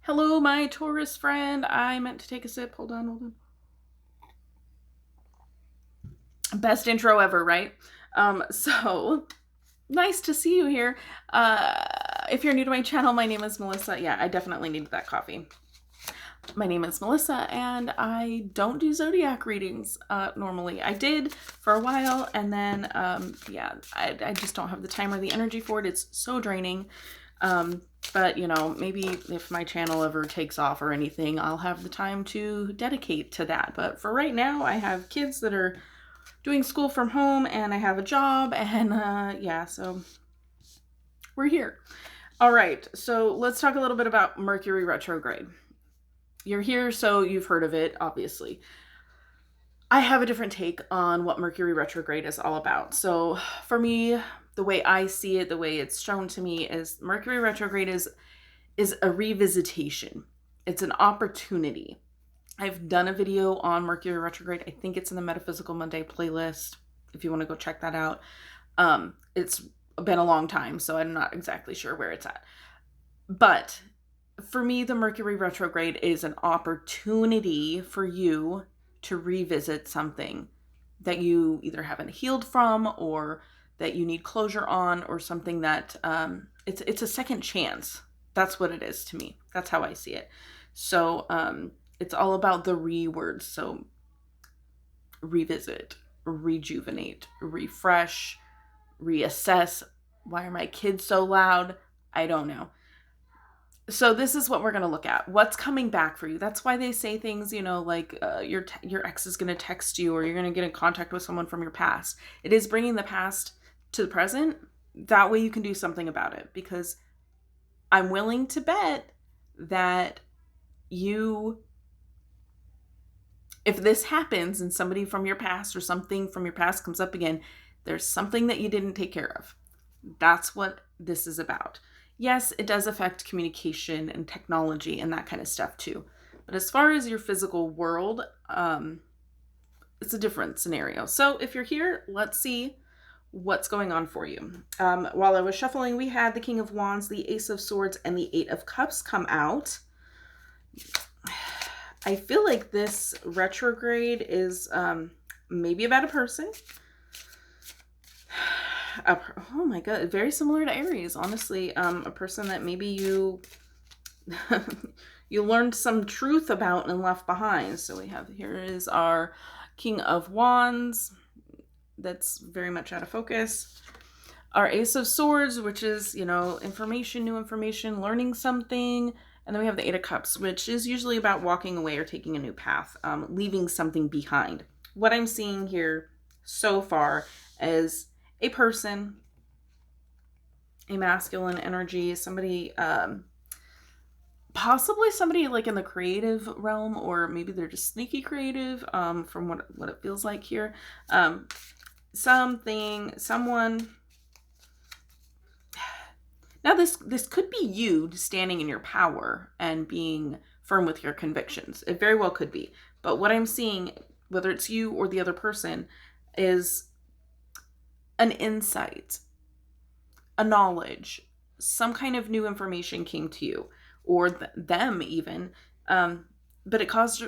Hello, my Taurus friend. I meant to take a sip. Hold on. Best intro ever, right? So nice to see you here. If you're new to my channel, my name is Melissa. Yeah, I definitely needed that coffee. My name is Melissa, and I don't do zodiac readings normally. I did for a while, and then, I just don't have the time or the energy for it. It's so draining. But, maybe if my channel ever takes off or anything, I'll have the time to dedicate to that. But for right now, I have kids that are doing school from home, and I have a job, and so we're here. All right, so let's talk a little bit about Mercury Retrograde. You're here, so you've heard of it, obviously. I have a different take on what Mercury Retrograde is all about. So for me, the way I see it, the way it's shown to me is Mercury Retrograde is a revisitation. It's an opportunity. I've done a video on Mercury Retrograde. I think it's in the Metaphysical Monday playlist, if you want to go check that out. It's been a long time, so I'm not exactly sure where it's at. But for me, the Mercury Retrograde is an opportunity for you to revisit something that you either haven't healed from or that you need closure on, or something that it's a second chance. That's what it is to me. That's how I see it. So it's all about the re-words. So revisit, rejuvenate, refresh, reassess. Why are my kids so loud? I don't know. So this is what we're going to look at. What's coming back for you? That's why they say things, like your ex is going to text you, or you're going to get in contact with someone from your past. It is bringing the past to the present. That way you can do something about it, because I'm willing to bet that if this happens and somebody from your past or something from your past comes up again, there's something that you didn't take care of. That's what this is about. Yes, it does affect communication and technology and that kind of stuff too. But as far as your physical world, it's a different scenario. So if you're here, let's see what's going on for you. While I was shuffling, we had the King of Wands, the Ace of Swords, and the Eight of Cups come out. I feel like this retrograde is maybe about a person. Oh my god, very similar to Aries, honestly. A person that maybe you you learned some truth about and left behind. So here is our King of Wands. That's very much out of focus. Our Ace of Swords, which is, information, new information, learning something. And then we have the Eight of Cups, which is usually about walking away or taking a new path, leaving something behind. What I'm seeing here so far is a person, a masculine energy, somebody, possibly somebody like in the creative realm, or maybe they're just sneaky creative, from what it feels like here. Someone. Now this could be you standing in your power and being firm with your convictions. It very well could be. But what I'm seeing, whether it's you or the other person, is an insight, a knowledge, some kind of new information came to you, or them even, but it caused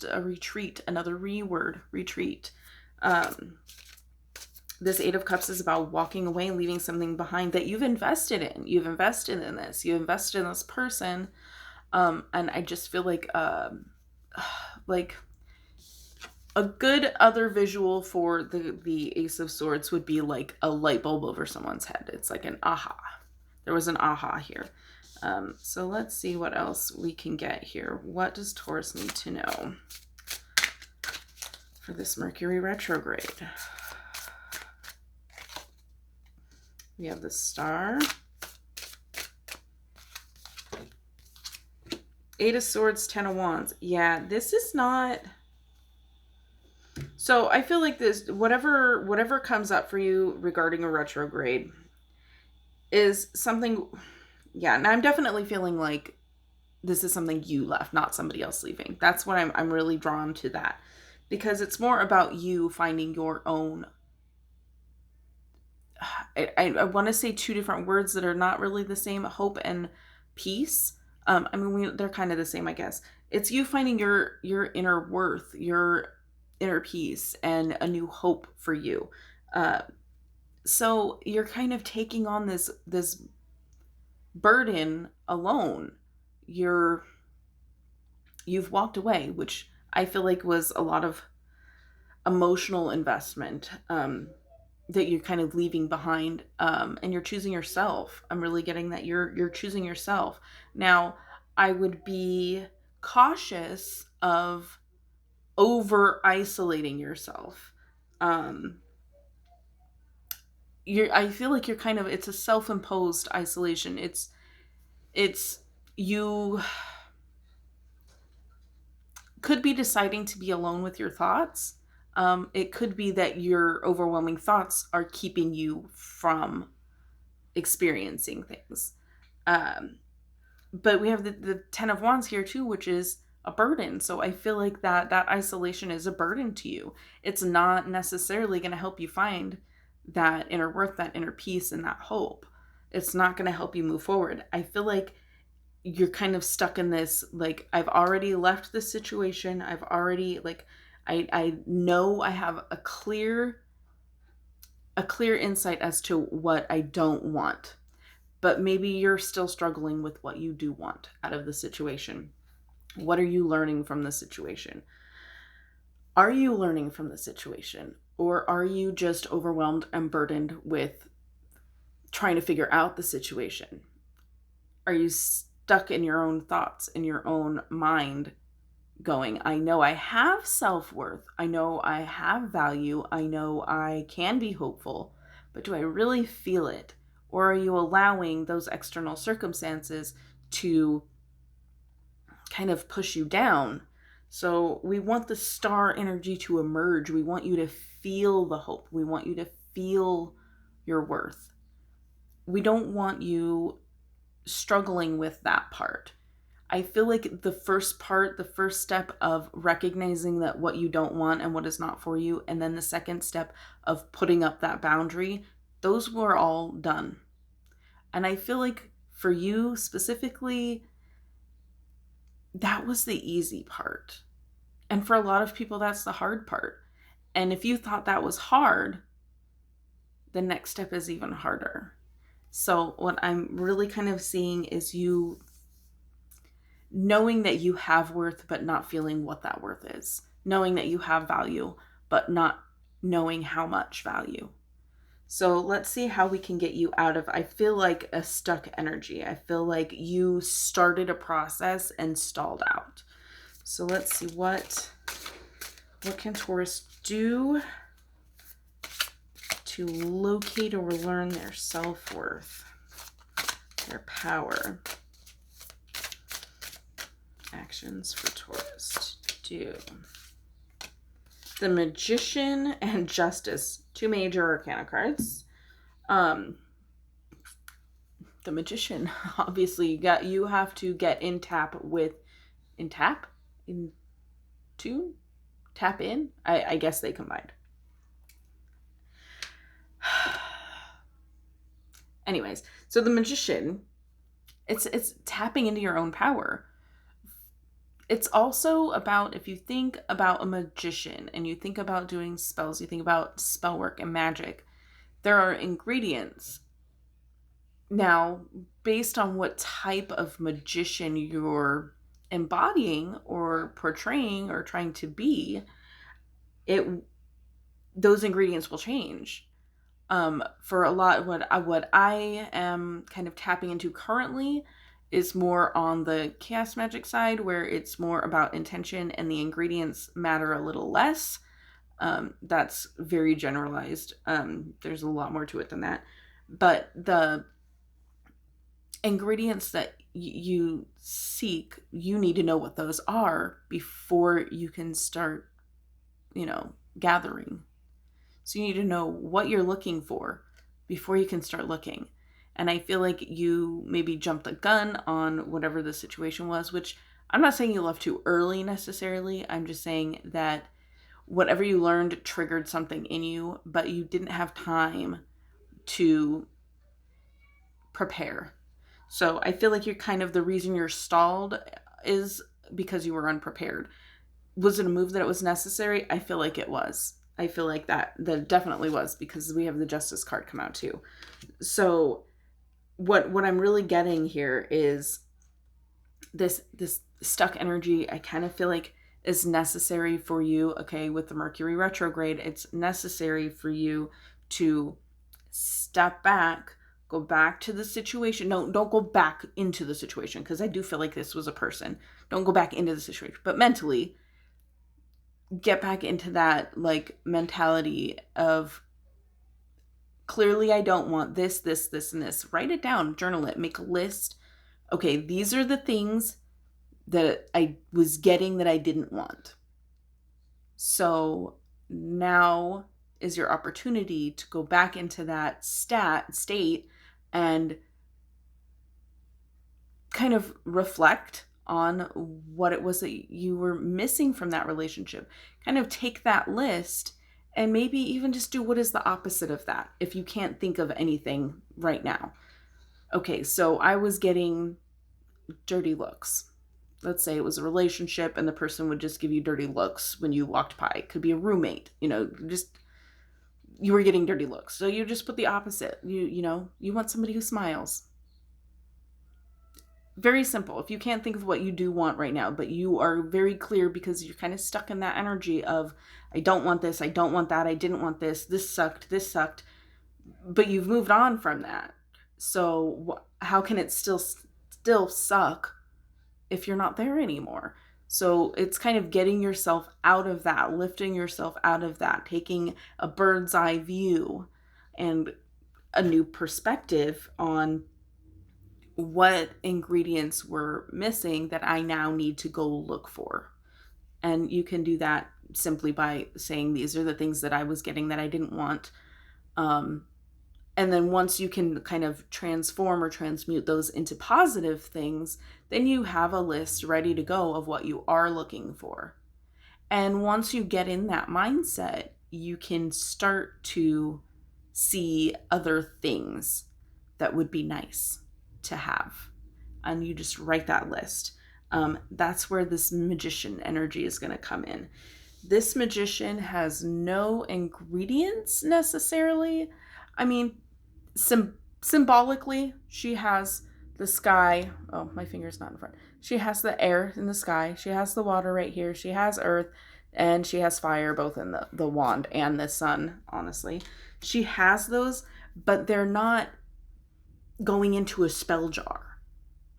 a retreat, another retreat. This Eight of Cups is about walking away and leaving something behind that you've invested in. You've invested in this. You invested in this person, and I just feel like a good other visual for the Ace of Swords would be like a light bulb over someone's head. It's like an aha. There was an aha here. So let's see what else we can get here. What does Taurus need to know for this Mercury retrograde? We have the Star. Eight of Swords, Ten of Wands. Yeah, this is not... So I feel like this, whatever comes up for you regarding a retrograde is something, yeah, and I'm definitely feeling like this is something you left, not somebody else leaving. That's what I'm really drawn to, that, because it's more about you finding your own. I want to say two different words that are not really the same: hope and peace. They're kind of the same, I guess. It's you finding your inner worth, your inner peace, and a new hope for you. Uh, so you're kind of taking on this burden alone. You've walked away, which I feel like was a lot of emotional investment, that you're kind of leaving behind, and you're choosing yourself. I'm really getting that you're choosing yourself. Now, I would be cautious of over isolating yourself. Um, I feel like you're kind of, it's a self-imposed isolation. It's you could be deciding to be alone with your thoughts. It could be that your overwhelming thoughts are keeping you from experiencing things. Um, but we have the Ten of Wands here too, which is a burden. So I feel like that isolation is a burden to you. It's not necessarily going to help you find that inner worth, that inner peace, and that hope. It's not going to help you move forward. I feel like you're kind of stuck in this, like, I've already left this situation. I've already, like, I know I have a clear insight as to what I don't want, but maybe you're still struggling with what you do want out of the situation. What are you learning from the situation? Are you learning from the situation, or are you just overwhelmed and burdened with trying to figure out the situation? Are you stuck in your own thoughts, in your own mind, going, I know I have self-worth, I know I have value, I know I can be hopeful, but do I really feel it? Or are you allowing those external circumstances to kind of push you down? So we want the star energy to emerge. We want you to feel the hope. We want you to feel your worth. We don't want you struggling with that part. I feel like the first step of recognizing that what you don't want and what is not for you, and then the second step of putting up that boundary, those were all done. And I feel like for you specifically, that was the easy part. And for a lot of people, that's the hard part. And if you thought that was hard, the next step is even harder. So what I'm really kind of seeing is you knowing that you have worth, but not feeling what that worth is. Knowing that you have value, but not knowing how much value. So let's see how we can get you out of, I feel like, a stuck energy. I feel like you started a process and stalled out. So let's see what can Taurus do to locate or learn their self-worth, their power. Actions for Taurus to do. The Magician and Justice, two major arcana cards. The Magician, obviously, you have to get in tap with, tap in. I guess they combined. Anyways, so the Magician, it's tapping into your own power. It's also about, if you think about a magician and you think about doing spells, you think about spell work and magic, there are ingredients. Now, based on what type of magician you're embodying or portraying or trying to be, those ingredients will change. For a lot, what I am kind of tapping into currently is more on the chaos magic side, where it's more about intention and the ingredients matter a little less. That's very generalized. There's a lot more to it than that. But the ingredients that you seek, you need to know what those are before you can start, gathering. So you need to know what you're looking for before you can start looking. And I feel like you maybe jumped the gun on whatever the situation was, which I'm not saying you left too early necessarily. I'm just saying that whatever you learned triggered something in you, but you didn't have time to prepare. So I feel like you're kind of, the reason you're stalled is because you were unprepared. Was it a move that it was necessary? I feel like it was. I feel like that it definitely was, because we have the Justice card come out too. So what I'm really getting here is this stuck energy. I kind of feel like is necessary for you. Okay, with the Mercury retrograde, it's necessary for you to step back, go back to the situation. No, don't go back into the situation, because I do feel like this was a person. Don't go back into the situation, but mentally get back into that like mentality of, clearly I don't want this, this, this, and this. Write it down, journal it, make a list. Okay, these are the things that I was getting that I didn't want. So now is your opportunity to go back into that state and kind of reflect on what it was that you were missing from that relationship. Kind of take that list and maybe even just do what is the opposite of that if you can't think of anything right now. Okay, so I was getting dirty looks. Let's say it was a relationship and the person would just give you dirty looks when you walked by. It could be a roommate, just you were getting dirty looks. So you just put the opposite. You want somebody who smiles. Very simple. If you can't think of what you do want right now, but you are very clear because you're kind of stuck in that energy of, I don't want this, I don't want that, I didn't want this sucked, but you've moved on from that. So how can it still suck if you're not there anymore? So it's kind of getting yourself out of that, lifting yourself out of that, taking a bird's eye view and a new perspective on what ingredients were missing that I now need to go look for. And you can do that simply by saying, these are the things that I was getting that I didn't want. And then once you can kind of transform or transmute those into positive things, then you have a list ready to go of what you are looking for. And once you get in that mindset, you can start to see other things that would be nice to have. And you just write that list. That's where this magician energy is going to come in. This magician has no ingredients necessarily. I mean, symbolically, she has the sky. Oh, my finger's not in front. She has the air in the sky. She has the water right here. She has earth, and she has fire, both in the wand and the sun, honestly. She has those, but they're not going into a spell jar.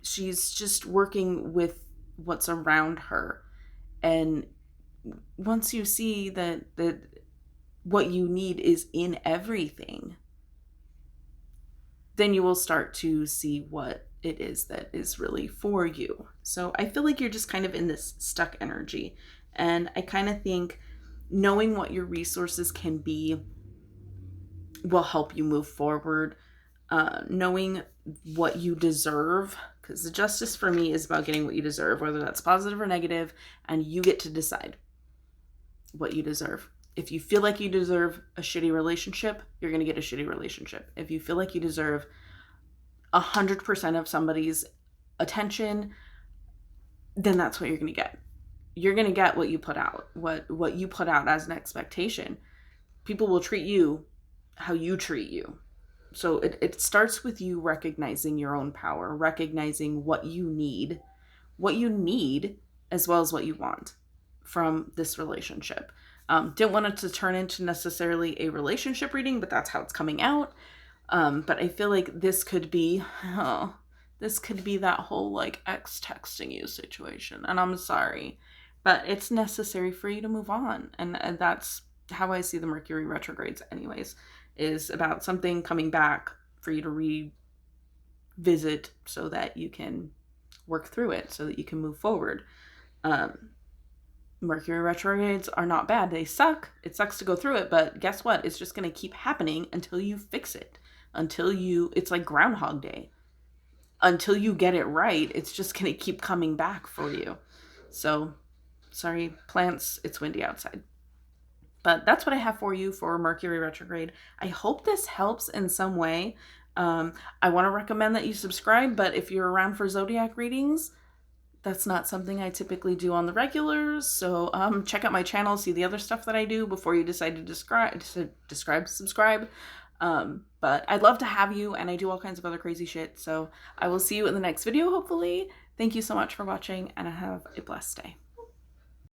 She's just working with what's around her. And once you see that what you need is in everything, then you will start to see what it is that is really for you. So I feel like you're just kind of in this stuck energy. And I kind of think knowing what your resources can be will help you move forward. Knowing what you deserve, because the justice for me is about getting what you deserve, whether that's positive or negative, and you get to decide what you deserve. If you feel like you deserve a shitty relationship, you're going to get a shitty relationship. If you feel like you deserve 100% of somebody's attention, then that's what you're going to get. You're going to get what you put out, what you put out as an expectation. People will treat you how you treat you. So it starts with you recognizing your own power, recognizing what you need as well as what you want from this relationship. Didn't want it to turn into necessarily a relationship reading, but that's how it's coming out. But I feel like this could be that whole like ex texting you situation. And I'm sorry, but it's necessary for you to move on. And that's how I see the Mercury retrogrades anyways, is about something coming back for you to revisit so that you can work through it, so that you can move forward. Mercury retrogrades are not bad. They suck. It sucks to go through it, but guess what? It's just going to keep happening until you fix it. It's like Groundhog Day. Until you get it right, it's just going to keep coming back for you. So, sorry, plants, it's windy outside. But that's what I have for you for Mercury retrograde. I hope this helps in some way. I want to recommend that you subscribe, but if you're around for zodiac readings, that's not something I typically do on the regulars. So check out my channel, see the other stuff that I do before you decide to subscribe. But I'd love to have you, and I do all kinds of other crazy shit. So I will see you in the next video, hopefully. Thank you so much for watching, and have a blessed day.